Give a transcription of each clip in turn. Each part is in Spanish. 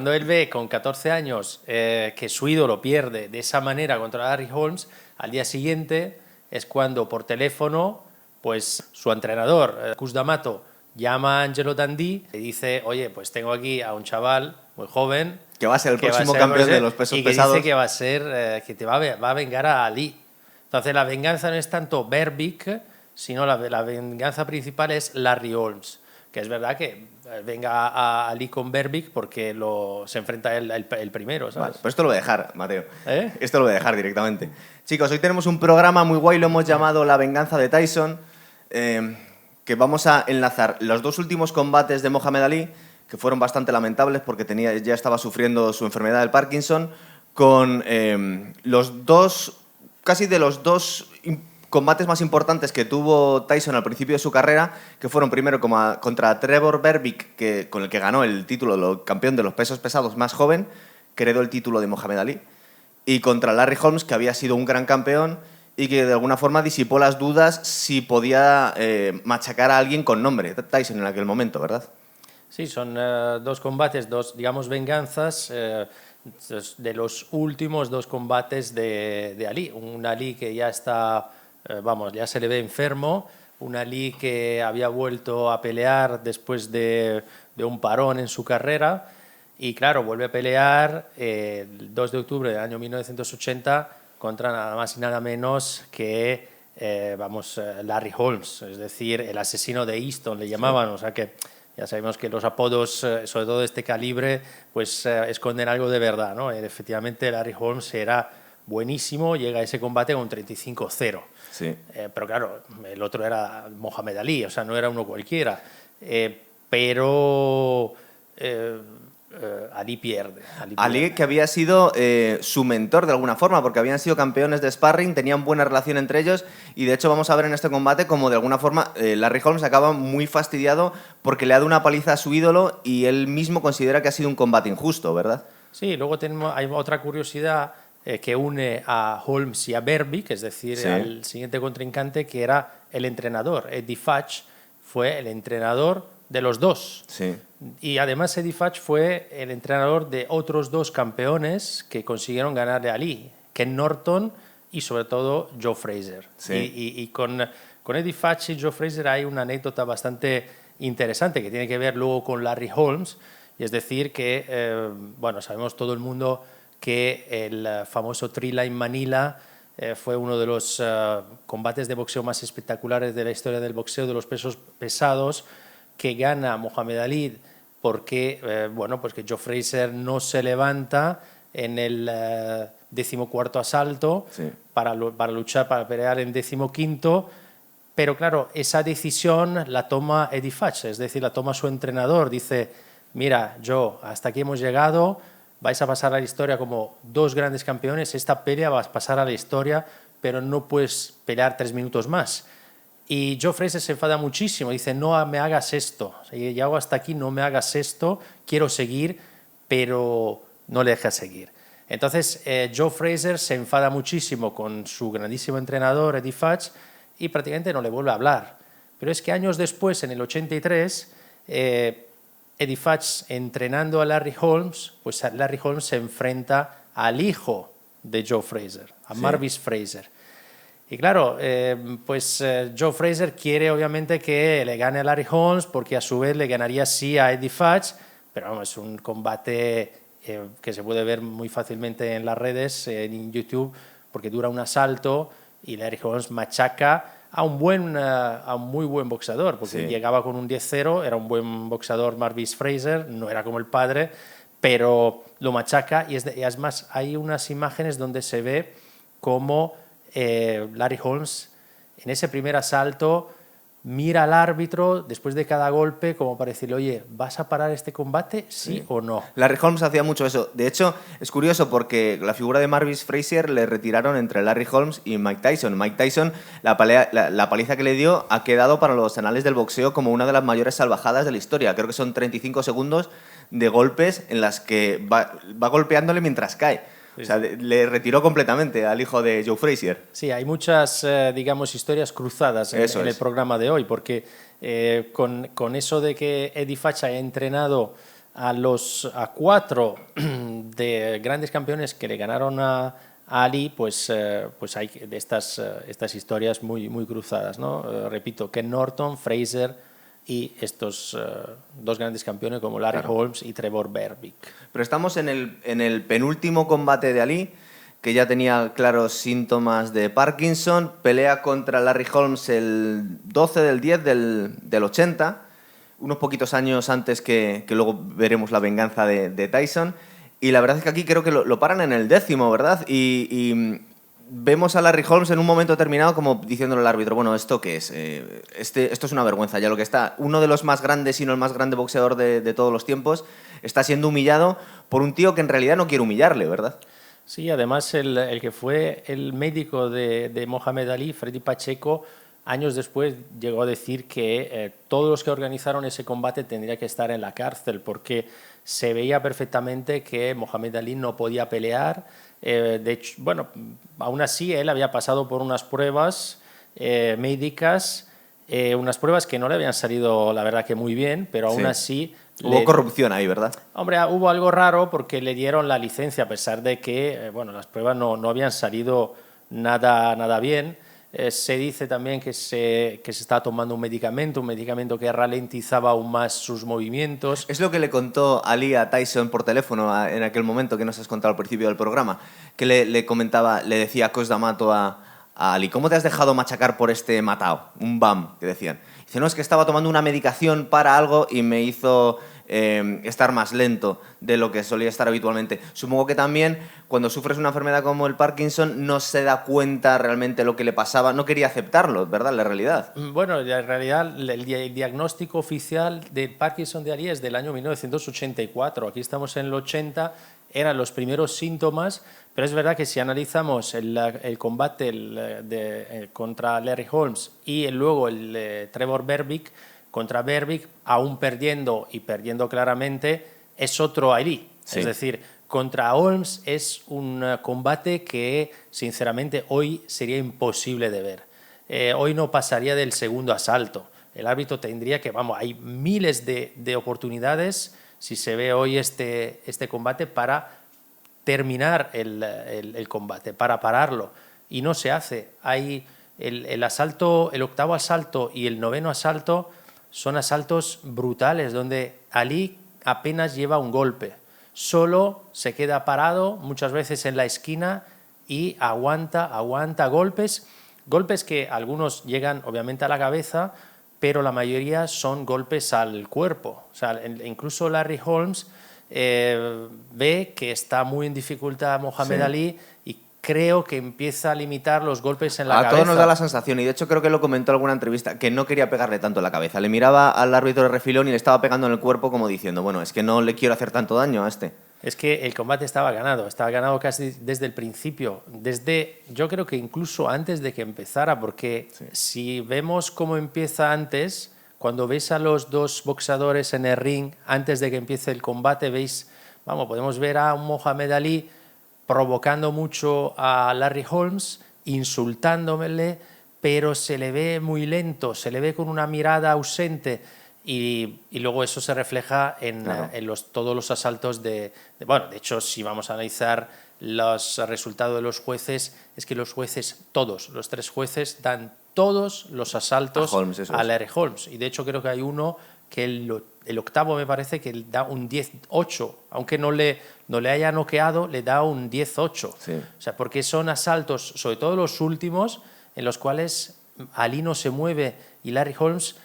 Cuando él ve con 14 años que su ídolo pierde de esa manera contra Larry Holmes, al día siguiente es cuando por teléfono pues su entrenador, Cus D'Amato, llama a Angelo Dundee y dice, oye, pues tengo aquí a un chaval muy joven que va a ser el próximo campeón de los pesos y que pesados. dice que va a ser, que va a vengar a Ali. Entonces la venganza no es tanto Berbick, sino la venganza principal es Larry Holmes, que es verdad que venga a Ali con Berbick porque se enfrenta el primero, ¿sabes? Vale, pues esto lo voy a dejar, Mateo. ¿Eh? Esto lo voy a dejar directamente. Chicos, hoy tenemos un programa muy guay, lo hemos llamado La venganza de Tyson, que vamos a enlazar los dos últimos combates de Mohamed Ali, que fueron bastante lamentables porque ya estaba sufriendo su enfermedad del Parkinson, con casi de los dos combates más importantes que tuvo Tyson al principio de su carrera, que fueron primero contra Trevor Berbick, con el que ganó el título de campeón de los pesos pesados más joven, que heredó el título de Mohamed Ali, y contra Larry Holmes, que había sido un gran campeón y que de alguna forma disipó las dudas si podía machacar a alguien con nombre, Tyson en aquel momento, ¿verdad? Sí, son dos combates, digamos, venganzas de los últimos dos combates de Ali. Un Ali que ya está, ya se le ve enfermo, un Ali que había vuelto a pelear después de un parón en su carrera y, claro, vuelve a pelear el 2 de octubre del año 1980 contra nada más y nada menos que Larry Holmes, es decir, el asesino de Easton, le llamaban, sí. O sea que ya sabemos que los apodos, sobre todo de este calibre, pues esconden algo de verdad, ¿no? Efectivamente, Larry Holmes era buenísimo, llega a ese combate con 35-0. Sí. Pero claro, el otro era Mohamed Ali, o sea, no era uno cualquiera. Pero Ali pierde. Ali, que había sido su mentor de alguna forma, porque habían sido campeones de sparring, tenían buena relación entre ellos, y de hecho vamos a ver en este combate como de alguna forma Larry Holmes acaba muy fastidiado porque le ha dado una paliza a su ídolo y él mismo considera que ha sido un combate injusto, ¿verdad? Sí, luego hay otra curiosidad que une a Holmes y a Berbick, es decir, sí, al siguiente contrincante, que era el entrenador. Eddie Futch fue el entrenador de los dos. Sí. Y además Eddie Futch fue el entrenador de otros dos campeones que consiguieron ganarle a Ali, Ken Norton y sobre todo Joe Frazier. Sí. Y con Eddie Futch y Joe Frazier hay una anécdota bastante interesante que tiene que ver luego con Larry Holmes, y es decir que, sabemos todo el mundo que el famoso Three Line Manila fue uno de los combates de boxeo más espectaculares de la historia del boxeo, de los pesos pesados, que gana Mohamed Ali porque pues que Joe Frazier no se levanta en el 14º asalto, sí, para luchar, para pelear en 15º, pero claro, esa decisión la toma Eddie Futch, es decir, la toma su entrenador, dice, mira, Joe, hasta aquí hemos llegado, vais a pasar a la historia como dos grandes campeones, esta pelea va a pasar a la historia, pero no puedes pelear 3 minutos más. Y Joe Frazier se enfada muchísimo, dice, no me hagas esto, llego hasta aquí, no me hagas esto, quiero seguir, pero no le dejas seguir. Entonces Joe Frazier se enfada muchísimo con su grandísimo entrenador, Eddie Futch, y prácticamente no le vuelve a hablar. Pero es que años después, en el 83, Eddie Futch entrenando a Larry Holmes, pues Larry Holmes se enfrenta al hijo de Joe Frazier, a Marvis Frazier. Y claro, Joe Frazier quiere obviamente que le gane a Larry Holmes porque a su vez le ganaría sí a Eddie Futch, pero vamos, es un combate que se puede ver muy fácilmente en las redes, en YouTube, porque dura un asalto y Larry Holmes machaca a un muy buen boxeador, porque llegaba con un 10-0, era un buen boxeador Marvis Frazier, no era como el padre, pero lo machaca y es más, hay unas imágenes donde se ve cómo Larry Holmes en ese primer asalto mira al árbitro después de cada golpe como para decirle, oye, ¿vas a parar este combate, sí o no? Larry Holmes hacía mucho eso. De hecho, es curioso porque la figura de Marvis Frazier le retiraron entre Larry Holmes y Mike Tyson. Mike Tyson, la paliza que le dio ha quedado para los anales del boxeo como una de las mayores salvajadas de la historia. Creo que son 35 segundos de golpes en las que va golpeándole mientras cae. O sea, le retiró completamente al hijo de Joe Frazier. Sí, hay muchas, historias cruzadas en el programa de hoy, porque con eso de que Eddie Futch haya entrenado a 4 de grandes campeones que le ganaron a Ali, pues hay de estas historias muy cruzadas, ¿no? Repito, Ken Norton, Fraser y estos 2 grandes campeones como Larry Holmes y Trevor Berbick. Pero estamos en el penúltimo combate de Ali, que ya tenía claros síntomas de Parkinson, pelea contra Larry Holmes el 12 del 10 del 80, unos poquitos años antes que luego veremos la venganza de Tyson. Y la verdad es que aquí creo que lo paran en el 10º, ¿verdad? Y vemos a Larry Holmes en un momento determinado como diciéndole al árbitro, bueno, ¿esto qué es? Esto es una vergüenza, ya lo que está. Uno de los más grandes, si no el más grande boxeador de todos los tiempos, está siendo humillado por un tío que en realidad no quiere humillarle, ¿verdad? Sí, además el que fue el médico de Mohamed Ali, Freddy Pacheco, años después llegó a decir que todos los que organizaron ese combate tendrían que estar en la cárcel porque se veía perfectamente que Mohamed Ali no podía pelear. De hecho, bueno, aún así él había pasado por unas pruebas médicas, unas pruebas que no le habían salido, la verdad, que muy bien, pero aún así... Hubo corrupción ahí, ¿verdad? Hombre, hubo algo raro porque le dieron la licencia a pesar de que bueno, las pruebas no habían salido nada bien. Se dice también que se está tomando un medicamento que ralentizaba aún más sus movimientos. Es lo que le contó Ali a Tyson por teléfono en aquel momento que nos has contado al principio del programa, que le comentaba, le decía Cos D'Amato a Ali, ¿cómo te has dejado machacar por este matao? Un BAM, que decían. Dice, no, es que estaba tomando una medicación para algo y me hizo estar más lento de lo que solía estar habitualmente. Supongo que también cuando sufres una enfermedad como el Parkinson no se da cuenta realmente lo que le pasaba, no quería aceptarlo, ¿verdad? La realidad. Bueno, en realidad el diagnóstico oficial del Parkinson de Ali es del año 1984, aquí estamos en el 80, eran los primeros síntomas, pero es verdad que si analizamos el combate contra Larry Holmes y luego el Trevor Berbick, contra Berbick, aún perdiendo y perdiendo claramente, es otro Ali. Sí. Es decir, contra Holmes es un combate que, sinceramente, hoy sería imposible de ver. Hoy no pasaría del segundo asalto. El árbitro tendría que, vamos, hay miles de oportunidades, si se ve hoy este combate, para terminar el combate, para pararlo. Y no se hace. Hay el asalto, el 8º asalto y el 9º asalto son asaltos brutales, donde Ali apenas lleva un golpe. Solo se queda parado, muchas veces en la esquina, y aguanta golpes que algunos llegan obviamente a la cabeza, pero la mayoría son golpes al cuerpo. O sea, incluso Larry Holmes ve que está muy en dificultad Mohamed Ali y creo que empieza a limitar los golpes en la cabeza. A todos nos da la sensación, y de hecho creo que lo comentó en alguna entrevista, que no quería pegarle tanto en la cabeza. Le miraba al árbitro de refilón y le estaba pegando en el cuerpo como diciendo, bueno, es que no le quiero hacer tanto daño a este. Es que el combate estaba ganado casi desde el principio, yo creo que incluso antes de que empezara, porque si vemos cómo empieza antes, cuando ves a los dos boxeadores en el ring, antes de que empiece el combate, podemos ver a un Mohamed Ali provocando mucho a Larry Holmes, insultándole, pero se le ve muy lento, se le ve con una mirada ausente y luego eso se refleja en todos los asaltos bueno, de hecho, si vamos a analizar los resultados de los jueces, es que los jueces, todos, los 3 jueces, dan todos los asaltos a Larry Holmes. Y de hecho creo que hay uno que el 8º me parece que da un 10-8, aunque no le haya noqueado, le da un 10-8. Sí. O sea, porque son asaltos, sobre todo los últimos, en los cuales Ali no se mueve y Larry Holmes,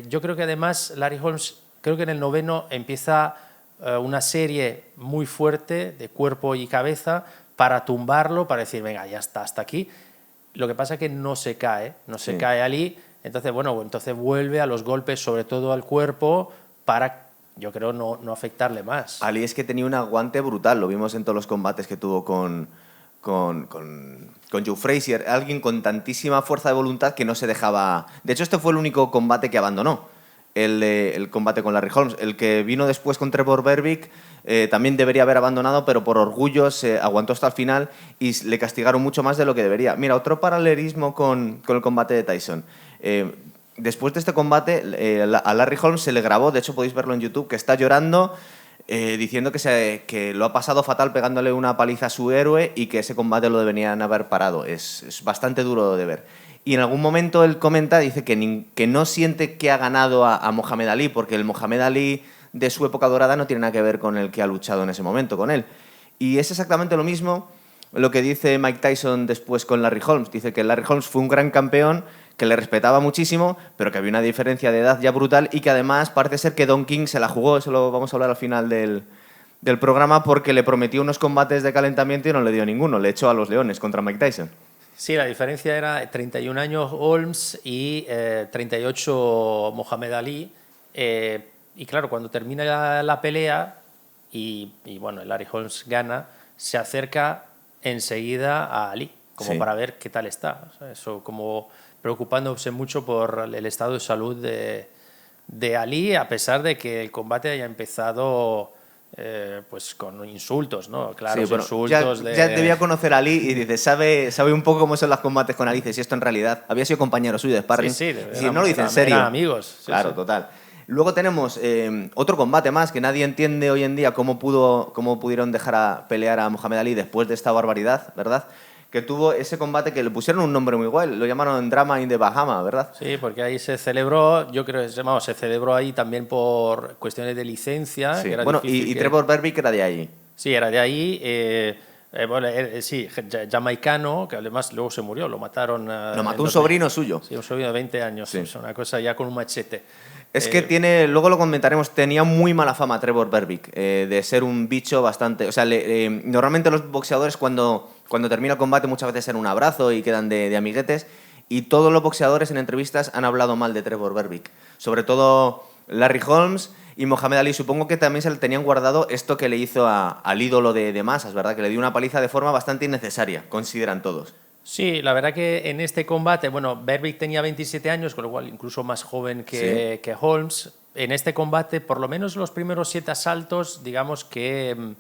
yo creo que además Larry Holmes, creo que en el 9º empieza una serie muy fuerte de cuerpo y cabeza para tumbarlo, para decir, venga, ya está, hasta aquí. Lo que pasa es que no se cae Ali. Entonces, entonces vuelve a los golpes, sobre todo al cuerpo, para, yo creo, no afectarle más. Ali es que tenía un aguante brutal, lo vimos en todos los combates que tuvo con Joe Frazier, alguien con tantísima fuerza de voluntad que no se dejaba... De hecho, este fue el único combate que abandonó, el combate con Larry Holmes. El que vino después con Trevor Berbick también debería haber abandonado, pero por orgullo se aguantó hasta el final y le castigaron mucho más de lo que debería. Mira, otro paralelismo con el combate de Tyson. después de este combate, a Larry Holmes se le grabó, de hecho podéis verlo en YouTube, que está llorando, diciendo que lo ha pasado fatal pegándole una paliza a su héroe y que ese combate lo deberían haber parado. Es bastante duro de ver. Y en algún momento él comenta, dice que no siente que ha ganado a Mohamed Ali, porque el Mohamed Ali de su época dorada no tiene nada que ver con el que ha luchado en ese momento con él. Y es exactamente lo mismo lo que dice Mike Tyson después con Larry Holmes. Dice que Larry Holmes fue un gran campeón, que le respetaba muchísimo, pero que había una diferencia de edad ya brutal y que además parece ser que Don King se la jugó, eso lo vamos a hablar al final del programa, porque le prometió unos combates de calentamiento y no le dio ninguno, le echó a los leones contra Mike Tyson. Sí, la diferencia era 31 años Holmes y 38 Mohamed Ali. Y claro, cuando termina la pelea y bueno, Larry Holmes gana, se acerca enseguida a Ali, como para ver qué tal está. O sea, eso como preocupándose mucho por el estado de salud de Ali, a pesar de que el combate haya empezado pues con insultos, ¿no? Claro, sí, bueno, insultos ya debía conocer a Ali y dice, sabe un poco cómo son los combates con Ali. Dice, si esto en realidad había sido compañero suyo de sparring. Sí, si no lo dice en serio. Eran amigos. Sí, claro, total. Luego tenemos otro combate más que nadie entiende hoy en día cómo pudieron dejar a pelear a Mohamed Ali después de esta barbaridad, ¿verdad? Que tuvo ese combate que le pusieron un nombre muy guay, lo llamaron Drama in the Bahama, ¿verdad? Sí, porque ahí se celebró, yo creo que se celebró ahí también por cuestiones de licencia. Sí. Que era Bueno, y Trevor Berbick era de allí. Sí, era de ahí. Bueno, sí, jamaicano, que además luego se murió, lo mataron. Lo mató un sobrino suyo. Sí, un sobrino de 20 años, sí. Es una cosa ya con un machete. Es que luego lo comentaremos, tenía muy mala fama Trevor Berbick, de ser un bicho bastante... O sea, normalmente los boxeadores cuando termina el combate muchas veces en un abrazo y quedan de amiguetes, y todos los boxeadores en entrevistas han hablado mal de Trevor Berbick. Sobre todo Larry Holmes y Mohamed Ali. Supongo que también se le tenían guardado esto que le hizo al ídolo de masas, ¿verdad? Que le dio una paliza de forma bastante innecesaria, consideran todos. Sí, la verdad que en este combate, bueno, Berbick tenía 27 años, con lo cual incluso más joven que Holmes. En este combate, por lo menos los primeros 7 asaltos, digamos que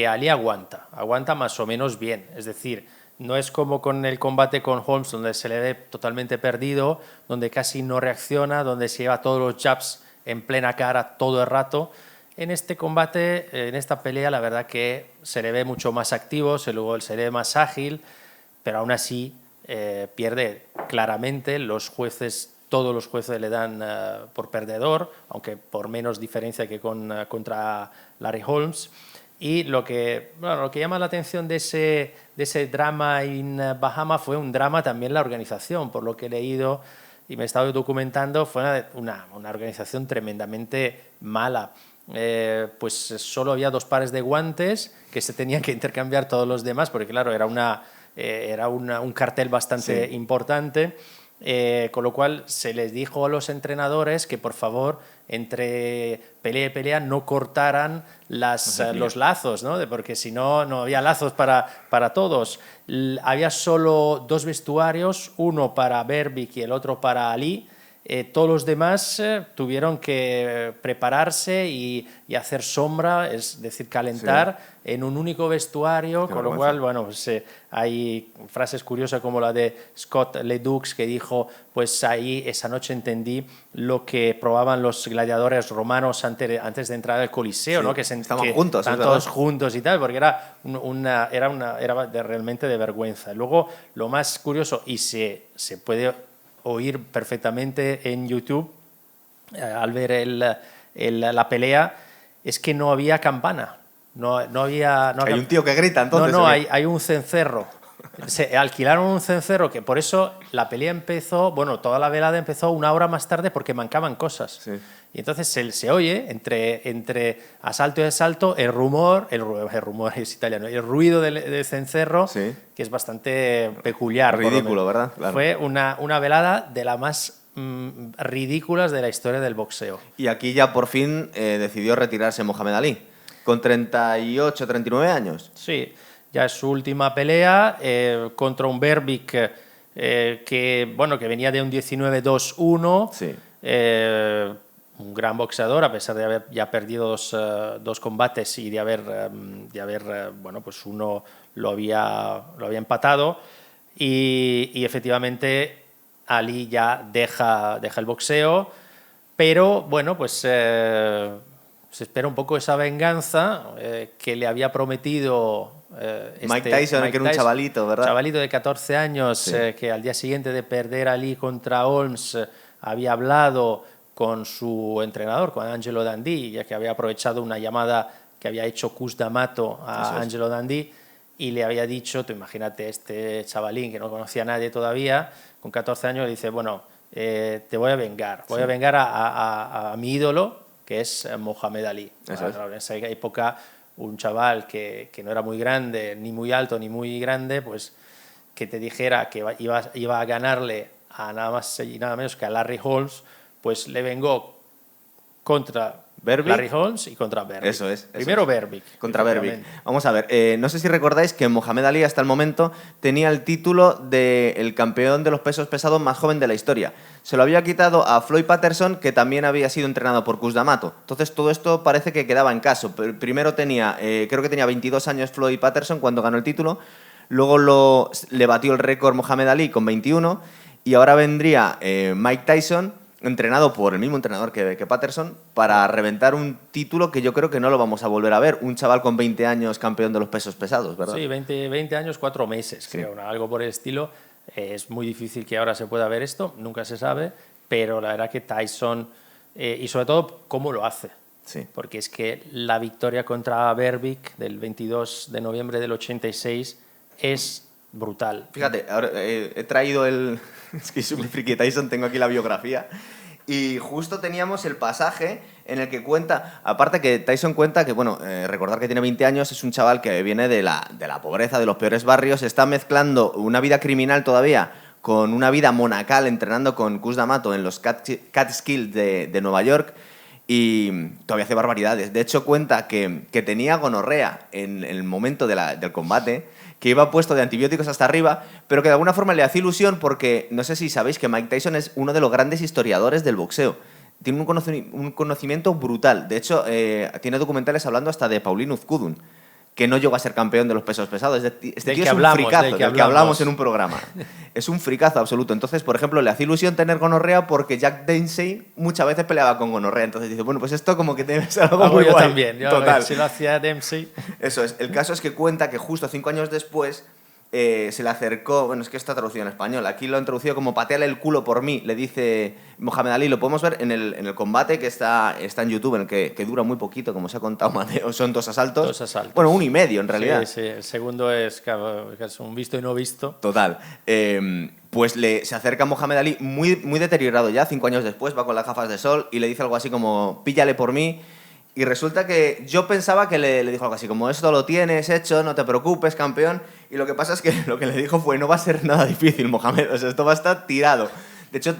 Ali aguanta más o menos bien. Es decir, no es como con el combate con Holmes, donde se le ve totalmente perdido, donde casi no reacciona, donde se lleva todos los jabs en plena cara todo el rato. En este combate, en esta pelea, la verdad que se le ve mucho más activo, se le ve más ágil, pero aún así pierde claramente. Todos los jueces le dan por perdedor, aunque por menos diferencia que contra Larry Holmes. Y lo que llama la atención de ese drama en Bahama fue un drama también la organización, por lo que he leído y me he estado documentando, fue una organización tremendamente mala. Pues solo había 2 pares de guantes que se tenían que intercambiar todos los demás, porque claro, era un cartel bastante importante. Con lo cual se les dijo a los entrenadores que por favor entre pelea y pelea no cortaran los lazos, ¿no? Porque si no, no había lazos para todos. Había solo 2 vestuarios, uno para Berbick y el otro para Ali. Todos los demás tuvieron que prepararse y hacer sombra, es decir, calentar en un único vestuario, con lo cual, bueno, pues, hay frases curiosas como la de Scott Ledoux, que dijo, pues ahí esa noche entendí lo que probaban los gladiadores romanos antes de entrar al Coliseo, ¿no? Estaban juntos, estaban todos juntos y tal, porque era realmente de vergüenza. Luego, lo más curioso, y se puede oír perfectamente en YouTube al ver la pelea, es que no había campana. No había hay un tío que grita, entonces. No, hay un cencerro. Se alquilaron un cencerro, que por eso la pelea empezó, bueno, toda la velada empezó 1 hora más tarde porque mancaban cosas. Sí. Y entonces se oye entre asalto y asalto el rumor es italiano, el ruido del cencerro, que es bastante peculiar. Ridículo, ¿verdad? Claro. Fue una velada de las más ridículas de la historia del boxeo. Y aquí ya por fin decidió retirarse Mohamed Ali, con 38, 39 años. Sí, ya es su última pelea contra un Berbick que venía de un 19-2-1. Sí. Un gran boxeador, a pesar de haber ya perdido 2 combates y de haber pues uno lo había empatado. Y efectivamente Ali ya deja el boxeo, pero bueno, pues se espera un poco esa venganza que le había prometido Mike Tyson, que era un chavalito, ¿verdad? Chavalito de 14 años, Sí. que al día siguiente de perder a Ali contra Holmes había hablado con su entrenador, con Angelo Dundee, ya que había aprovechado una llamada que había hecho Cus D'Amato a Angelo Dundee y le había dicho, tú imagínate, este chavalín que no conocía a nadie todavía, con 14 años, le dice, bueno, te voy a vengar, voy a vengar a mi ídolo, que es Mohamed Ali. En esa época, un chaval que no era muy grande, ni muy alto, ni muy grande, pues que te dijera que iba a ganarle a nada más y nada menos que a Larry Holmes, pues le vengó contra Berbick. Larry Holmes y contra Berbick. Eso es. Primero Berbick. Contra Berbick. Vamos a ver, no sé si recordáis que Mohamed Ali hasta el momento tenía el título del campeón de los pesos pesados más joven de la historia. Se lo había quitado a Floyd Patterson, que también había sido entrenado por Cus D'Amato. Entonces todo esto parece que quedaba en caso. Primero creo que tenía 22 años Floyd Patterson cuando ganó el título. Luego le batió el récord Mohamed Ali con 21. Y ahora vendría Mike Tyson, entrenado por el mismo entrenador que Patterson, para reventar un título que yo creo que no lo vamos a volver a ver. Un chaval con 20 años campeón de los pesos pesados, ¿verdad? Sí, 20 años, 4 meses, creo, ¿no? Algo por el estilo. Es muy difícil que ahora se pueda ver esto, nunca se sabe, pero la verdad que Tyson, y sobre todo cómo lo hace. Sí. Porque es que la victoria contra Berbick del 22 de noviembre del 86 es brutal. Fíjate, ahora he traído el... Es que soy muy friki de Tyson, tengo aquí la biografía. Y justo teníamos el pasaje en el que cuenta... Aparte que Tyson cuenta que, bueno, recordar que tiene 20 años, es un chaval que viene de la pobreza, de los peores barrios, está mezclando una vida criminal todavía con una vida monacal entrenando con Cus D'Amato en los Catskills de Nueva York, y todavía hace barbaridades. De hecho, cuenta que tenía gonorrea en el momento del combate, que iba puesto de antibióticos hasta arriba, pero que de alguna forma le hace ilusión porque, no sé si sabéis que Mike Tyson es uno de los grandes historiadores del boxeo. Tiene un conocimiento brutal. De hecho, tiene documentales hablando hasta de Pauline Uzkudun, que no llegó a ser campeón de los pesos pesados. Este tío es un fricazo, del que hablamos en un programa. Es un fricazo absoluto. Entonces, por ejemplo, le hace ilusión tener gonorrea porque Jack Dempsey muchas veces peleaba con gonorrea. Entonces dice, bueno, pues esto como que debe ser algo muy yo guay. También. Yo, total. Si lo hacía Dempsey. Eso es. El caso es que cuenta que justo 5 años después se le acercó, bueno, es que está traducido en español, aquí lo han traducido como pateale el culo por mí, le dice Mohamed Ali. Lo podemos ver en el combate que está en YouTube, en el que dura muy poquito, como se ha contado Mateo, son 2 asaltos. 2 asaltos. Bueno, 1 y medio en realidad. Sí, el segundo es un visto y no visto. Total. Pues se acerca Mohamed Ali muy, muy deteriorado ya, 5 años después, va con las gafas de sol y le dice algo así como píllale por mí. Y resulta que yo pensaba que le dijo algo así como esto lo tienes hecho, no te preocupes, campeón. Y lo que pasa es que lo que le dijo fue no va a ser nada difícil, Mohamed, o sea, esto va a estar tirado. De hecho,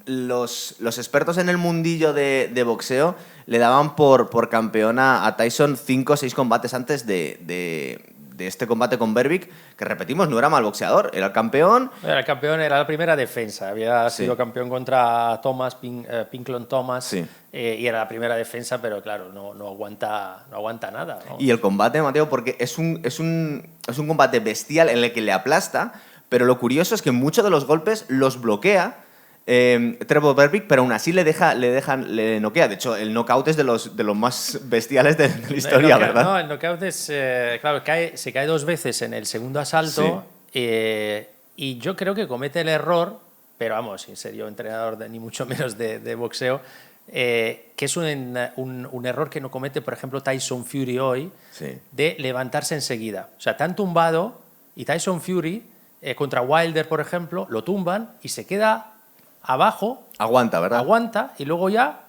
los expertos en el mundillo de boxeo le daban por campeón a Tyson 5 o 6 combates antes de este combate con Berbick, que repetimos, no era mal boxeador, era el campeón. Era el campeón, era la primera defensa, había sido campeón contra Pinklon Thomas, sí. Y era la primera defensa, pero claro, no aguanta nada, ¿no? Y el combate, Mateo, porque es un combate bestial en el que le aplasta, pero lo curioso es que muchos de los golpes los bloquea Trevor Berbick, pero aún así le noquea. De hecho, el knockout es de los más bestiales de la historia, ¿verdad? No, el knockout es... claro, se cae 2 veces en el segundo asalto, y yo creo que comete el error, pero vamos, sin ser yo entrenador ni mucho menos de boxeo, que es un error que no comete, por ejemplo, Tyson Fury hoy, de levantarse enseguida. O sea, tan tumbado, y Tyson Fury contra Wilder, por ejemplo, lo tumban y se queda abajo. Aguanta, ¿verdad? Aguanta y luego ya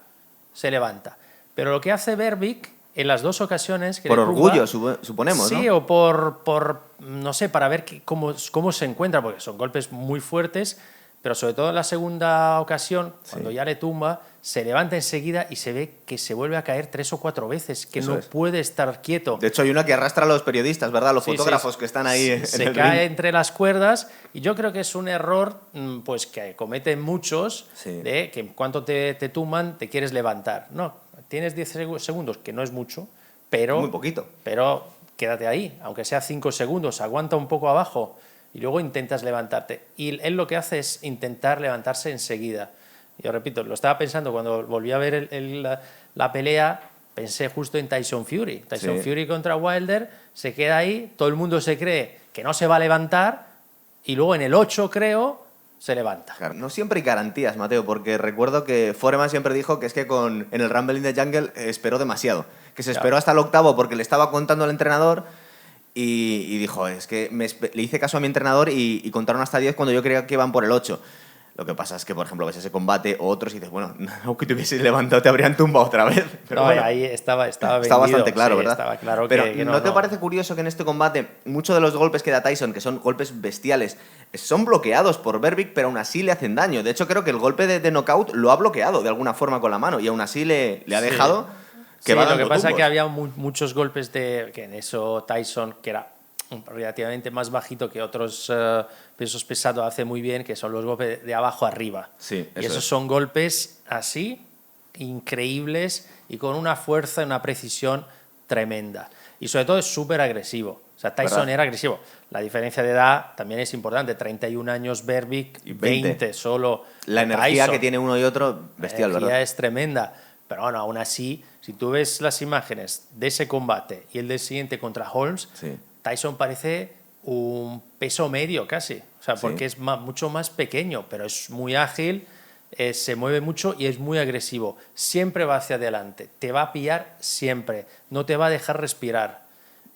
se levanta. Pero lo que hace Berbick en las 2 ocasiones... por orgullo, suponemos, sí, ¿no? O por, no sé, para ver cómo se encuentra, porque son golpes muy fuertes, pero sobre todo en la segunda ocasión, cuando ya le tumba, se levanta enseguida y se ve que se vuelve a caer 3 o 4 veces, que Eso no es. Puede estar quieto. De hecho, hay una que arrastra a los periodistas, ¿verdad? Los fotógrafos que están ahí en el se ring. cae entre las cuerdas, y yo creo que es un error pues que cometen muchos, de que en cuanto te tumban te quieres levantar. No, tienes 10 segundos, que no es mucho, pero... Muy poquito. Pero quédate ahí, aunque sea 5 segundos, aguanta un poco abajo y luego intentas levantarte. Y él lo que hace es intentar levantarse enseguida. Yo repito, lo estaba pensando cuando volví a ver la pelea, pensé justo en Tyson Fury. Tyson Fury contra Wilder, se queda ahí, todo el mundo se cree que no se va a levantar y luego en el 8, creo, se levanta. Claro, no siempre hay garantías, Mateo, porque recuerdo que Foreman siempre dijo que es que en el Rumble in the Jungle esperó demasiado. Que se esperó hasta el 8 porque le estaba contando al entrenador y dijo, es que le hice caso a mi entrenador y contaron hasta 10 cuando yo creía que iban por el 8. Lo que pasa es que, por ejemplo, ves ese combate o otros y dices, bueno, aunque te hubieses levantado te habrían tumbado otra vez. Pero no, bueno, ahí estaba vendido. Está bastante claro, ¿verdad? Estaba claro pero que ¿no te parece curioso que en este combate muchos de los golpes que da Tyson, que son golpes bestiales, son bloqueados por Berbick, pero aún así le hacen daño? De hecho, creo que el golpe de knockout lo ha bloqueado de alguna forma con la mano y aún así le ha dejado que va lo dando que pasa es tumbos. que había muchos golpes que en eso Tyson, que era relativamente más bajito que otros pesos pesados, hace muy bien, que son los golpes de abajo arriba. Sí, y esos son golpes así, increíbles y con una fuerza y una precisión tremenda. Y sobre todo es súper agresivo. O sea, Tyson era agresivo. La diferencia de edad también es importante. 31 años Berbick, Y 20 solo La energía Tyson. que tiene uno y otro, bestial, La energía ¿verdad? es tremenda. Pero bueno, aún así, si tú ves las imágenes de ese combate y el del siguiente contra Holmes, Sí. Tyson parece un peso medio casi. O sea, porque es mucho más pequeño, pero es muy ágil, se mueve mucho y es muy agresivo. Siempre va hacia adelante, te va a pillar siempre, no te va a dejar respirar.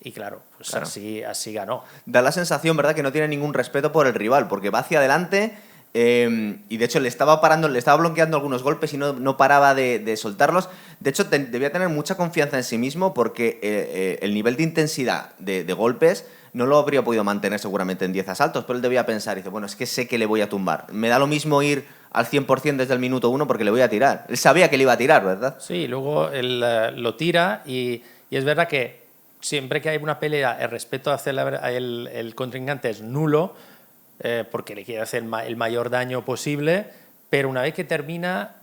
Y claro, pues así ganó. Da la sensación, ¿verdad?, que no tiene ningún respeto por el rival, porque va hacia adelante y de hecho le estaba bloqueando algunos golpes y no paraba de soltarlos. De hecho, debía tener mucha confianza en sí mismo porque el nivel de intensidad de golpes no lo habría podido mantener seguramente en 10 asaltos, pero él debía pensar, dice, bueno, es que sé que le voy a tumbar. Me da lo mismo ir al 100% desde el minuto 1 porque le voy a tirar. Él sabía que le iba a tirar, ¿verdad? Sí, luego él lo tira y es verdad que siempre que hay una pelea, el respeto hacia el contrincante es nulo, porque le quiere hacer el mayor daño posible, pero una vez que termina,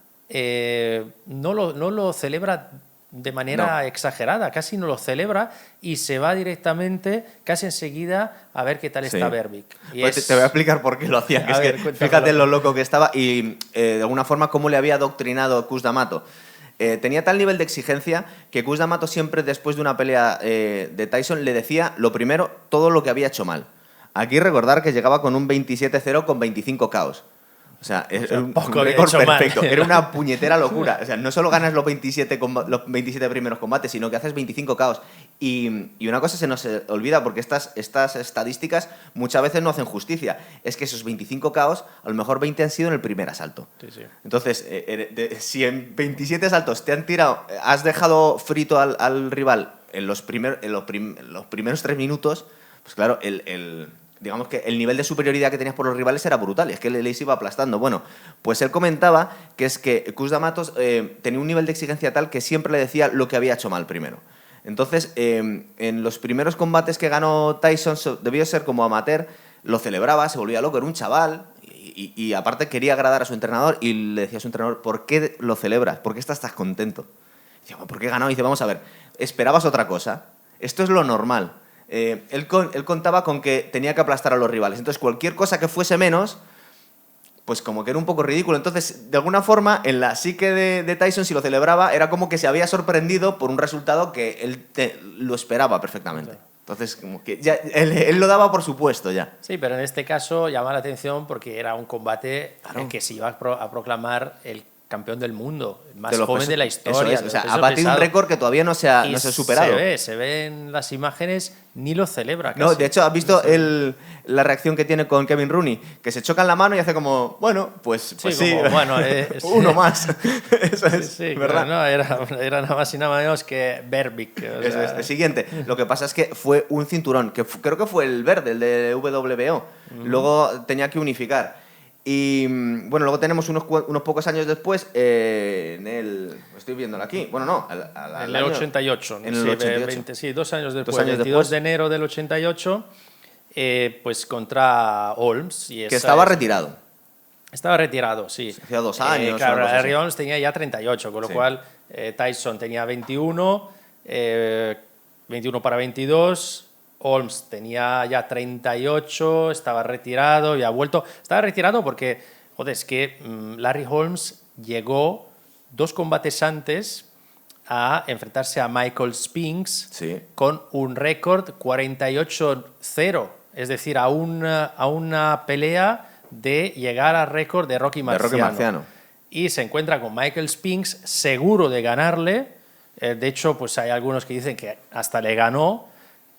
no lo celebra de manera exagerada, casi no lo celebra y se va directamente, casi enseguida, a ver qué tal está Berbick. Pues te voy a explicar por qué lo hacía, que es que fíjate lo loco que estaba y de alguna forma cómo le había adoctrinado Cus D'Amato. Tenía tal nivel de exigencia que Cus D'Amato siempre después de una pelea de Tyson le decía, lo primero, todo lo que había hecho mal. Aquí recordar que llegaba con un 27-0 con 25 KOs. O sea, es un récord perfecto. Era una puñetera locura. O sea, no solo ganas los 27 primeros combates, sino que haces 25 KOs. Y una cosa se nos olvida, porque estas estadísticas muchas veces no hacen justicia. Es que esos 25 KOs, a lo mejor 20 han sido en el primer asalto. Sí. Entonces, si en 27 asaltos te han tirado, has dejado frito al rival en los primeros 3 minutos, pues claro, digamos que el nivel de superioridad que tenías por los rivales era brutal, y es que les iba aplastando. Bueno, pues él comentaba que es que Cus D'Amato tenía un nivel de exigencia tal que siempre le decía lo que había hecho mal primero. Entonces, en los primeros combates que ganó Tyson, debió ser como amateur, lo celebraba, se volvía loco, era un chaval, y aparte quería agradar a su entrenador, y le decía a su entrenador, ¿por qué lo celebras? ¿Por qué estás contento? Y decía, bueno, ¿por qué ganó? Y dice, vamos a ver, esperabas otra cosa, esto es lo normal. Él contaba con que tenía que aplastar a los rivales. Entonces, cualquier cosa que fuese menos, pues como que era un poco ridículo. Entonces, de alguna forma, en la psique de Tyson, si lo celebraba, era como que se había sorprendido por un resultado que él lo esperaba perfectamente. Sí. Entonces, como que ya, él lo daba por supuesto ya. Sí, pero en este caso llama la atención porque era un combate en que se iba a proclamar el campeón del mundo, el más joven de la historia. Eso es. O sea, ha batido un récord que todavía no se ha superado. Se ve en las imágenes, ni lo celebra casi. No, de hecho, ¿has visto la reacción que tiene con Kevin Rooney? Que se chocan la mano y hace como, bueno, pues sí. Como, bueno, uno más. Eso es, sí, ¿verdad? No, era nada más y nada menos que Berbick. Eso es. El siguiente. Lo que pasa es que fue un cinturón, que creo que fue el verde, el de WBO. Luego tenía que unificar. Y bueno, luego tenemos unos pocos años después, estoy viéndolo aquí, bueno, no, en el 88. En el 88. Sí, 2 años después, 22 de enero del 88, pues contra Holmes. Que estaba retirado. Estaba retirado, sí. Hacía 2 años. Claro, Harry Holmes tenía ya 38, con lo cual Tyson tenía 21, 21 para 22, Holmes tenía ya 38, estaba retirado, había vuelto. Estaba retirado porque, joder, es que Larry Holmes llegó 2 combates antes a enfrentarse a Michael Spinks con un récord 48-0, es decir, a una pelea de llegar al récord de Rocky Marciano. Y se encuentra con Michael Spinks seguro de ganarle. De hecho, pues hay algunos que dicen que hasta le ganó,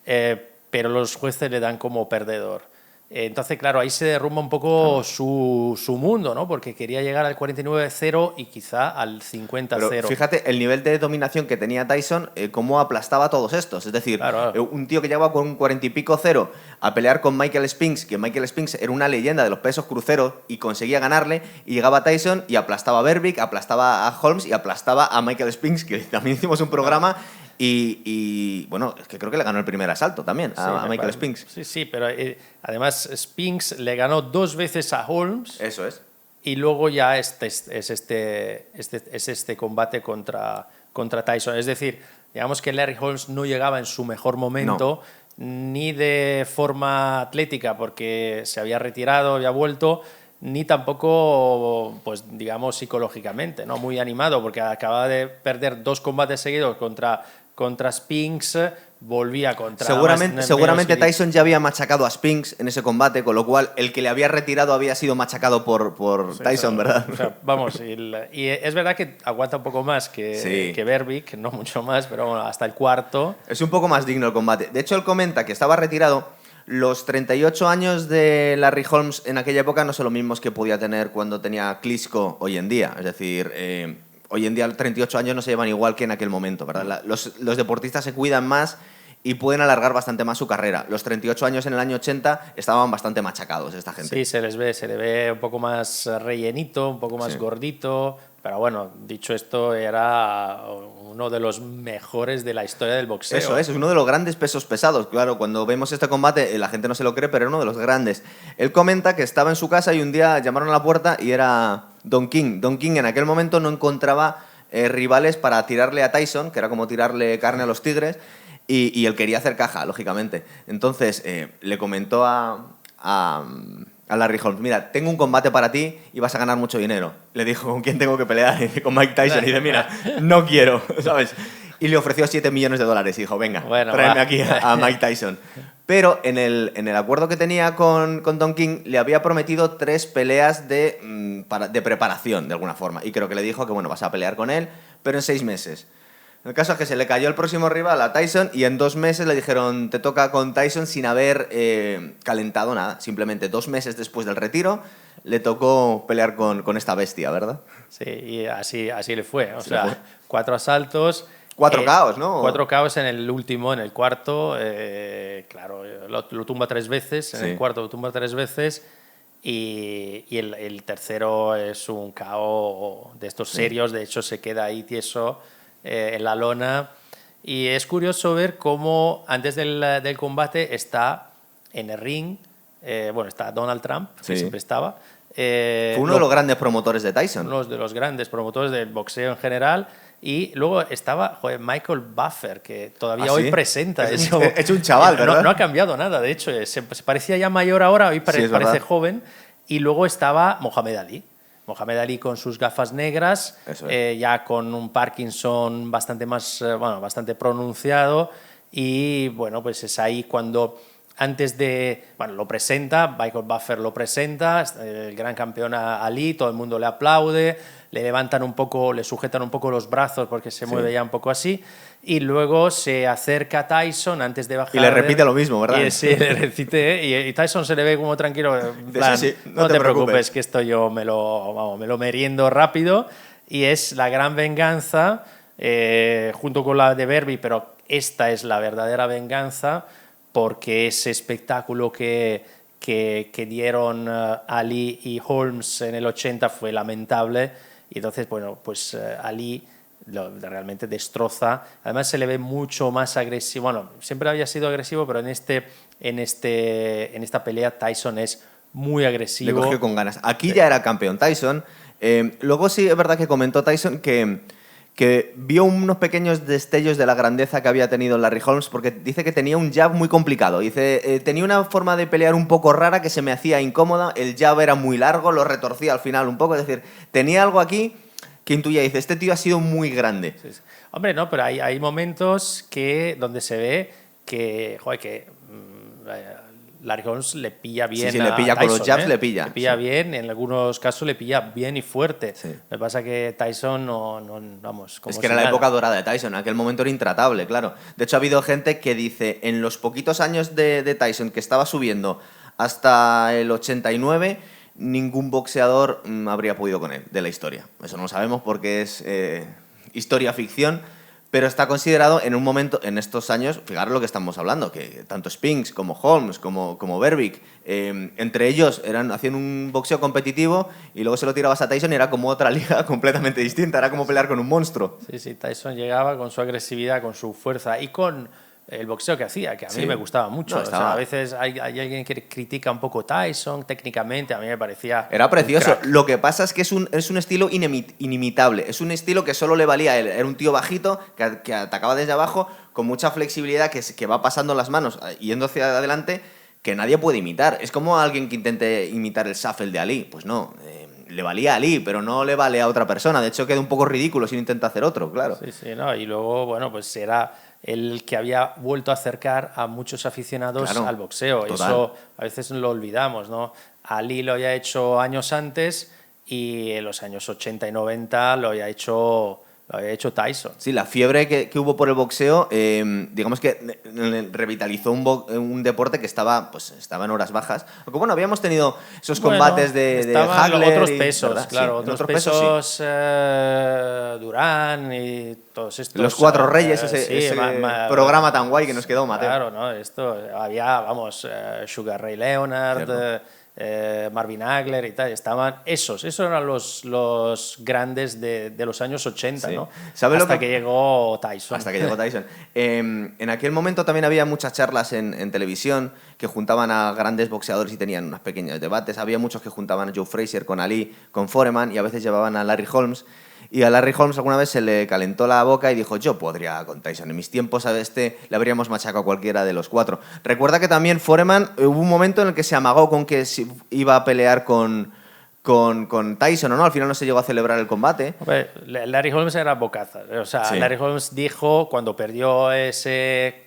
pero los jueces le dan como perdedor. Entonces, claro, ahí se derrumba un poco su mundo, ¿no? Porque quería llegar al 49-0 y quizá al 50-0. Pero fíjate el nivel de dominación que tenía Tyson, cómo aplastaba a todos estos. Es decir, un tío que llegaba con un 40 y pico 0 a pelear con Michael Spinks, que Michael Spinks era una leyenda de los pesos cruceros y conseguía ganarle, y llegaba Tyson y aplastaba a Berbick, aplastaba a Holmes y aplastaba a Michael Spinks, que también hicimos un programa. Y bueno, es que creo que le ganó el primer asalto también a Michael Spinks. Sí, pero además Spinks le ganó 2 veces a Holmes. Eso es. Y luego ya es este combate contra Tyson. Es decir, digamos que Larry Holmes no llegaba en su mejor momento, ni de forma atlética, porque se había retirado, había vuelto, ni tampoco, pues digamos, psicológicamente, ¿no? Muy animado, porque acababa de perder 2 combates seguidos contra Spinks, volvía contra... Seguramente Tyson ya había machacado a Spinks en ese combate, con lo cual el que le había retirado había sido machacado por Tyson, ¿verdad? O sea, vamos, y es verdad que aguanta un poco más que Berbick, no mucho más, pero bueno, hasta el cuarto. Es un poco más digno el combate. De hecho, él comenta que estaba retirado. Los 38 años de Larry Holmes en aquella época no son los mismos que podía tener cuando tenía Klitschko hoy en día. Es decir, hoy en día los 38 años no se llevan igual que en aquel momento, ¿verdad? Los deportistas se cuidan más y pueden alargar bastante más su carrera. Los 38 años en el año 80 estaban bastante machacados esta gente. Sí, se le ve un poco más rellenito, un poco más gordito, pero bueno, dicho esto, era uno de los mejores de la historia del boxeo. Eso es uno de los grandes pesos pesados. Claro, cuando vemos este combate la gente no se lo cree, pero era uno de los grandes. Él comenta que estaba en su casa y un día llamaron a la puerta y era Don King. Don King en aquel momento no encontraba rivales para tirarle a Tyson, que era como tirarle carne a los tigres, y él quería hacer caja, lógicamente. Entonces le comentó a Larry Holmes: mira, tengo un combate para ti y vas a ganar mucho dinero. Le dijo: ¿con quién tengo que pelear? Y dice: con Mike Tyson. Y dice: mira, no quiero, ¿sabes? Y le ofreció $7 millones y dijo: venga, tráeme aquí a Mike Tyson. Pero en el acuerdo que tenía con Don King le había prometido 3 peleas de preparación, de alguna forma. Y creo que le dijo que, bueno, vas a pelear con él, pero en 6 meses. El caso es que se le cayó el próximo rival a Tyson y en 2 meses le dijeron: te toca con Tyson, sin haber calentado nada. Simplemente 2 meses después del retiro le tocó pelear con esta bestia, ¿verdad? Sí, y así le fue. O sea, 4 asaltos. 4 KOs, ¿no? 4 KOs en el último, en el cuarto. Claro, lo tumba 3 veces. En el cuarto lo tumba 3 veces. Y el tercero es un KO de estos serios. De hecho, se queda ahí tieso en la lona. Y es curioso ver cómo antes del combate está en el ring, está Donald Trump, que siempre estaba. Fue uno de los grandes promotores de Tyson. Uno de los grandes promotores del boxeo en general. Y luego estaba Michael Buffer, que todavía hoy presenta eso. Es un chaval, ¿verdad? No ha cambiado nada, de hecho. Se parecía ya mayor ahora, hoy parece joven. Y luego estaba Mohamed Ali. Mohamed Ali con sus gafas negras, ya con un Parkinson bastante pronunciado, y bueno, pues es ahí cuando lo presenta, Michael Buffer lo presenta, el gran campeón a Ali, todo el mundo le aplaude, le levantan un poco, le sujetan un poco los brazos porque se mueve ya un poco así, y luego se acerca a Tyson antes de bajar. Y le repite lo mismo, ¿verdad? Sí, le repite, y Tyson se le ve como tranquilo, en plan, no te preocupes, que esto yo me lo meriendo rápido, y es la gran venganza, junto con la de Berbick, pero esta es la verdadera venganza, porque ese espectáculo que dieron Ali y Holmes en el 80 fue lamentable, y entonces, bueno, pues Ali realmente destroza. Además se le ve mucho más agresivo. Bueno, siempre había sido agresivo, pero en esta pelea Tyson es muy agresivo. Le cogió con ganas. Aquí ya era campeón Tyson. Luego sí es verdad que comentó Tyson que que vio unos pequeños destellos de la grandeza que había tenido Larry Holmes, porque dice que tenía un jab muy complicado. Dice, tenía una forma de pelear un poco rara que se me hacía incómoda, el jab era muy largo, lo retorcía al final un poco, es decir, tenía algo aquí que intuía, dice, este tío ha sido muy grande. Sí, sí. Hombre, no, pero hay momentos donde se ve que, joder, Larry Holmes le pilla bien. Sí, le pilla Tyson, con los jabs, le pilla. Le pilla sí. bien, en algunos casos le pilla bien y fuerte. Sí. Me pasa que Tyson no vamos, como Es que si era la nada. época dorada de Tyson, en aquel momento era intratable, claro. De hecho, ha habido gente que dice, en los poquitos años de Tyson que estaba subiendo hasta el 89, ningún boxeador habría podido con él, de la historia. Eso no lo sabemos porque es historia-ficción, pero está considerado en un momento, en estos años, fijaros lo que estamos hablando, que tanto Spinks como Holmes, como Berbick, entre ellos hacían un boxeo competitivo y luego se lo tirabas a Tyson y era como otra liga completamente distinta, era como pelear con un monstruo. Sí, sí, Tyson llegaba con su agresividad, con su fuerza y con el boxeo que hacía, que a mí Sí. me gustaba mucho. No, O sea, a veces hay alguien que critica un poco Tyson técnicamente, a mí me parecía Era precioso. un crack. Lo que pasa es que es un estilo inimitable. Es un estilo que solo le valía a él. Era un tío bajito que atacaba desde abajo con mucha flexibilidad que va pasando las manos yendo hacia adelante que nadie puede imitar. Es como alguien que intente imitar el shuffle de Ali. Pues no, le valía a Ali, pero no le vale a otra persona. De hecho, queda un poco ridículo si no intenta hacer otro, claro. Sí, sí, ¿no? Y luego, bueno, pues era el que había vuelto a acercar a muchos aficionados Claro, al boxeo. total. Eso a veces lo olvidamos, ¿no? Ali lo había hecho años antes y en los años 80 y 90 lo había hecho Tyson. Sí, la fiebre que hubo por el boxeo, digamos que revitalizó un deporte que estaba en horas bajas. Aunque bueno, habíamos tenido esos combates de estaban Hagler otros y, pesos, ¿verdad? claro, Sí, en otros pesos, pesos, Durán y todos estos. Los Cuatro Reyes, ese programa tan guay que nos quedó, Mateo. Claro, ¿no? Esto había, vamos, Sugar Ray Leonard, Marvin Hagler y tal, estaban esos eran los grandes de los años 80, Sí. ¿no? ¿Sabes Hasta lo que llegó Tyson. Hasta que llegó Tyson. En aquel momento también había muchas charlas en televisión que juntaban a grandes boxeadores y tenían unos pequeños debates. Había muchos que juntaban a Joe Frazier con Ali, con Foreman, y a veces llevaban a Larry Holmes. Y a Larry Holmes alguna vez se le calentó la boca y dijo, yo podría con Tyson. En mis tiempos a le habríamos machacado a cualquiera de los cuatro. Recuerda que también Foreman hubo un momento en el que se amagó con que iba a pelear con Tyson, ¿o no? Al final no se llegó a celebrar el combate. Hombre, Larry Holmes era bocaza. O sea, Sí. Larry Holmes dijo, cuando perdió ese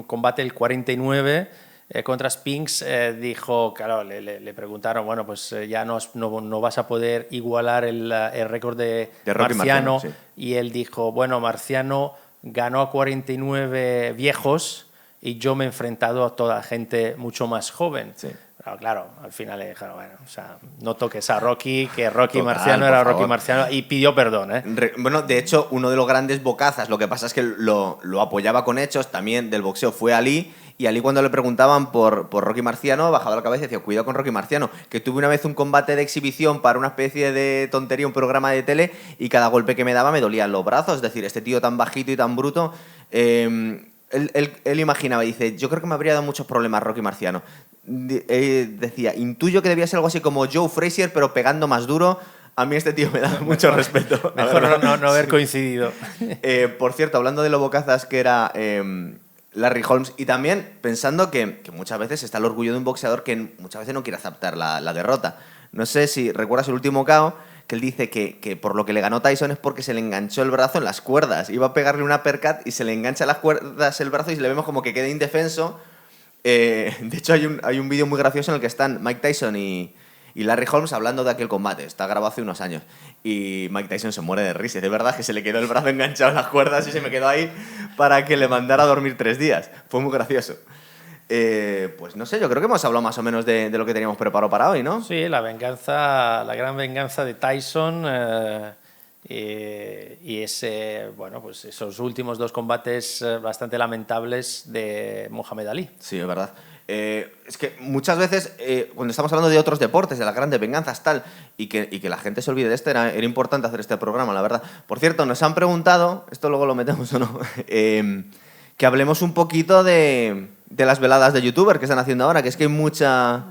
combate el 49 contra Spinks, dijo, claro, le preguntaron, bueno, pues ya no vas a poder igualar el récord de Rocky Marciano. sí. Y él dijo, bueno, Marciano ganó a 49 viejos y yo me he enfrentado a toda gente mucho más joven. Sí. Pero claro, al final le dijeron, bueno, o sea, no toques a Rocky, que Rocky Total, Marciano por era favor. Rocky Marciano, y pidió perdón, ¿eh? Bueno, de hecho, uno de los grandes bocazas, lo que pasa es que lo apoyaba con hechos, también del boxeo, fue Ali, y Ali cuando le preguntaban por Rocky Marciano, bajaba la cabeza y decía, cuidado con Rocky Marciano, que tuve una vez un combate de exhibición para una especie de tontería, un programa de tele, y cada golpe que me daba me dolían los brazos, es decir, este tío tan bajito y tan bruto... Él imaginaba y dice, yo creo que me habría dado muchos problemas Rocky Marciano. Decía, intuyo que debía ser algo así como Joe Frazier, pero pegando más duro. A mí este tío me da mucho respeto. Mejor no haber coincidido. Por cierto, hablando de lo bocazas que era Larry Holmes, y también pensando que muchas veces está el orgullo de un boxeador que muchas veces no quiere aceptar la derrota. No sé si recuerdas el último KO, que él dice que por lo que le ganó Tyson es porque se le enganchó el brazo en las cuerdas. Iba a pegarle una uppercut y se le engancha las cuerdas el brazo y le vemos como que queda indefenso. De hecho, hay un vídeo muy gracioso en el que están Mike Tyson y Larry Holmes hablando de aquel combate. Está grabado hace unos años. Y Mike Tyson se muere de risa. De verdad que se le quedó el brazo enganchado en las cuerdas y se me quedó ahí para que le mandara a dormir 3 días. Fue muy gracioso. Pues no sé, yo creo que hemos hablado más o menos de lo que teníamos preparado para hoy, ¿no? Sí, la gran venganza de Tyson y bueno, pues esos últimos 2 combates bastante lamentables de Muhammad Ali. Sí, es verdad. Es que muchas veces, cuando estamos hablando de otros deportes, de las grandes venganzas, tal, y que la gente se olvide de era importante hacer este programa, la verdad. Por cierto, nos han preguntado, esto luego lo metemos o no, que hablemos un poquito de las veladas de youtuber que están haciendo ahora, que es que hay mucha...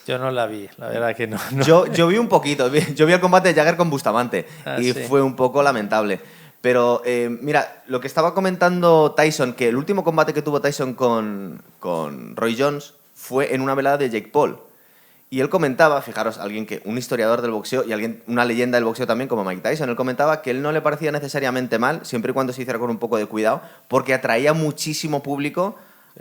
Yo no la vi, la verdad que no. Yo vi un poquito, yo vi el combate de Jagger con Bustamante y sí. fue un poco lamentable. Pero mira, lo que estaba comentando Tyson, que el último combate que tuvo Tyson con Roy Jones fue en una velada de Jake Paul. Y él comentaba, fijaros, un historiador del boxeo y una leyenda del boxeo también, como Mike Tyson, él comentaba que él no le parecía necesariamente mal, siempre y cuando se hiciera con un poco de cuidado, porque atraía muchísimo público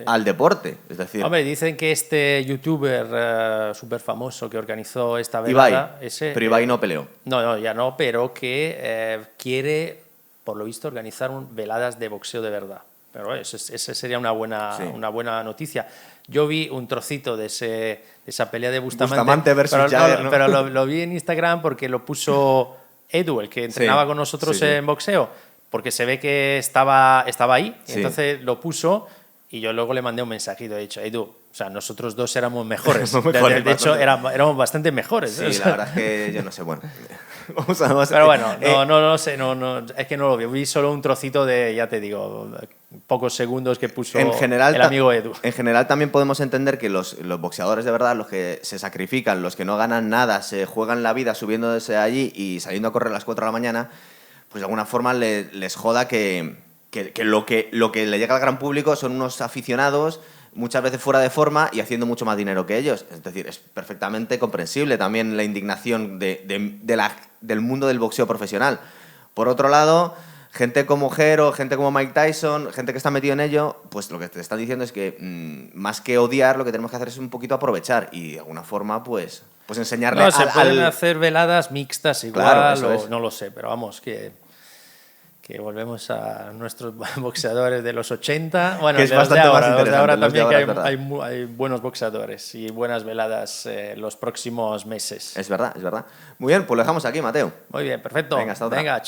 al deporte. Es decir, hombre, dicen que este youtuber súper famoso que organizó esta velada... Ibai, pero Ibai no peleó. No, ya no, pero que quiere, por lo visto, organizar veladas de boxeo de verdad. Pero esa sería una buena noticia. Yo vi un trocito de esa pelea de Bustamante versus Jagger, ¿no? Pero lo vi en Instagram porque lo puso Edu, el que entrenaba con nosotros en boxeo, porque se ve que estaba ahí, y entonces lo puso y yo luego le mandé un mensajito, he dicho, Edu, o sea, nosotros dos éramos mejores. De hecho, éramos bastante mejores. Sí, o sea. la verdad es que yo no sé, bueno. Pero bueno, no sé, es que no lo vi. Vi solo un trocito de, ya te digo, pocos segundos que puso el amigo Edu. En general también podemos entender que los boxeadores de verdad, los que se sacrifican, los que no ganan nada, se juegan la vida subiéndose allí y saliendo a correr a las 4 de la mañana, pues de alguna forma les joda que lo que le llega al gran público son unos aficionados muchas veces fuera de forma y haciendo mucho más dinero que ellos. Es decir, es perfectamente comprensible también la indignación del mundo del boxeo profesional. Por otro lado, gente como Jero, gente como Mike Tyson, gente que está metido en ello, pues lo que te están diciendo es que más que odiar, lo que tenemos que hacer es un poquito aprovechar y de alguna forma pues enseñarle se pueden hacer veladas mixtas igual, claro, no lo sé, pero vamos, que volvemos a nuestros boxeadores de los 80. Bueno, que es bastante más interesante. Los de ahora también, que hay buenos boxeadores y buenas veladas los próximos meses. Es verdad. Muy bien, pues lo dejamos aquí, Mateo. Muy bien, perfecto. Venga, hasta otra. Venga,